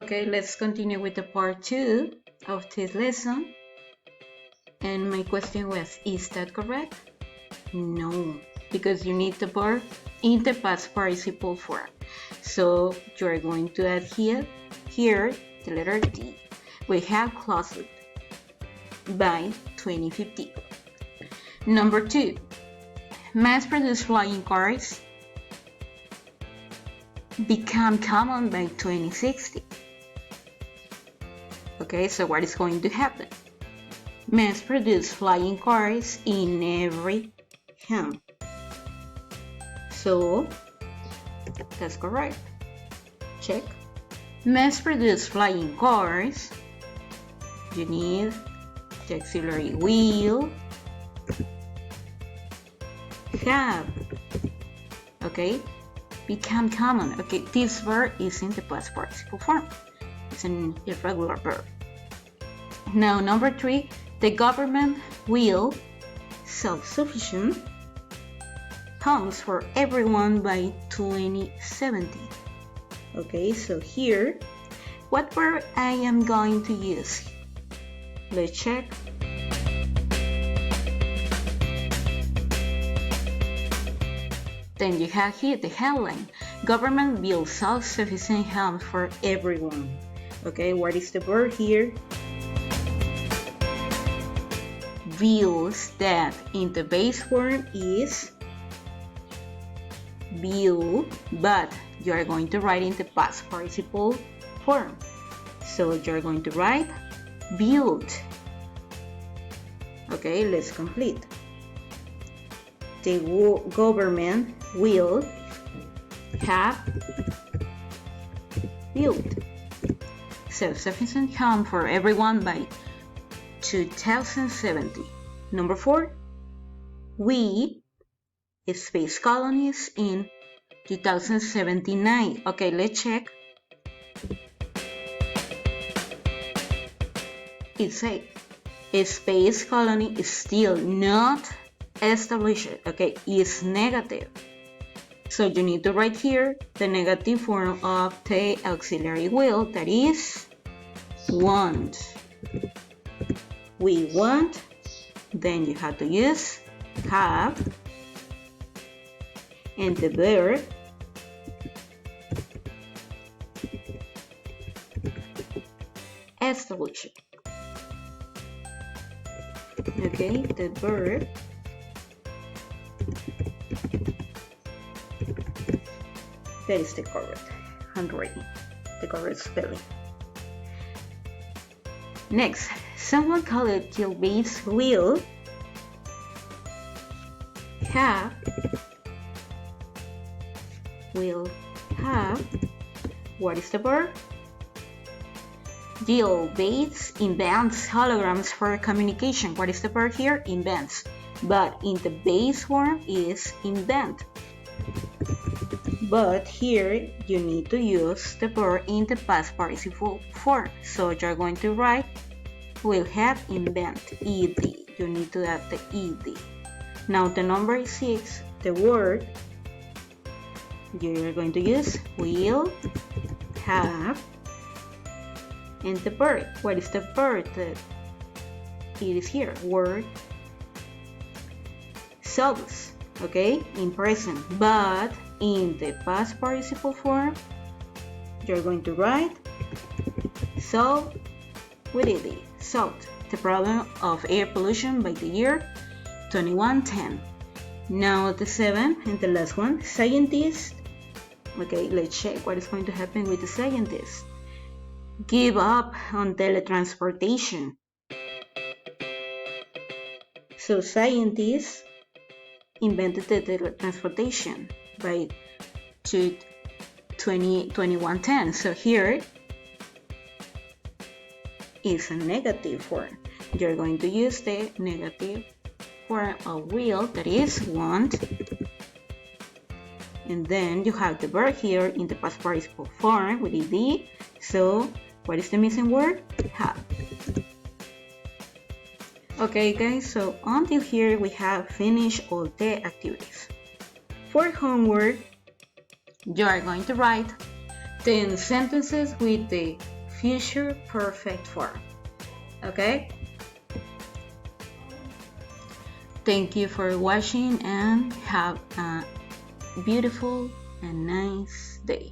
Okay, let's continue with the part 2 of this lesson. And my question was, is that correct? No, because you need the verb in the past participle form. So you are going to add here the letter D. We have closed by 2050. Number 2, mass-produced flying cars become common by 2060. Okay, so what is going to happen? Mass-produced flying cars in every home. So that's correct. Check. Mass-produced flying cars, you need the auxiliary will, have. Okay, become common. Okay, this verb is in the past participle form. It's an irregular verb. Now, number 3, the government will self-sufficient homes for everyone by 2070. Okay, so here, what verb I am going to use? Let's check. Then you have here the headline. Government will self-sufficient homes for everyone. Okay, what is the verb here? Wills, that in the base form is will, but you are going to write in the past participle form. So you're going to write build. Okay, let's complete. The government will have built self-sufficient home for everyone by 2070. Number 4, we space colonies in 2079. Okay, let's check. It says a space colony is still not established. Okay, is negative. So you need to write here the negative form of the auxiliary will, that is want. We want, then you have to use have, and the verb establish. Okay, the verb that is the correct handwriting, the correct spelling. Next, someone called Jill Bates will have what is the verb? Jill Bates invents holograms for communication. What is the verb here? Invents. But in the base form is invent. But here you need to use the verb in the past participle form. So you're going to write will have invent, ed. You need to add the ed. Now the number 6, the word you're going to use will have, and the verb. What is the verb that it is here? Word solves. Okay, in present, but in the past participle form you're going to write solve with ed. Solved the problem of air pollution by the year 2110. Now the 7th and the last one, scientists. Okay, let's check what is going to happen with the scientists. Give up on teletransportation. So scientists invented the teletransportation by 2110. So here is a negative form. You're going to use the negative form of will, that is want, and then you have the verb here in the past participle form with ed. So what is the missing word? Have. Okay guys, so until here we have finished all the activities. For homework, you are going to write 10 sentences with the future perfect form. Okay? Thank you for watching and have a beautiful and nice day.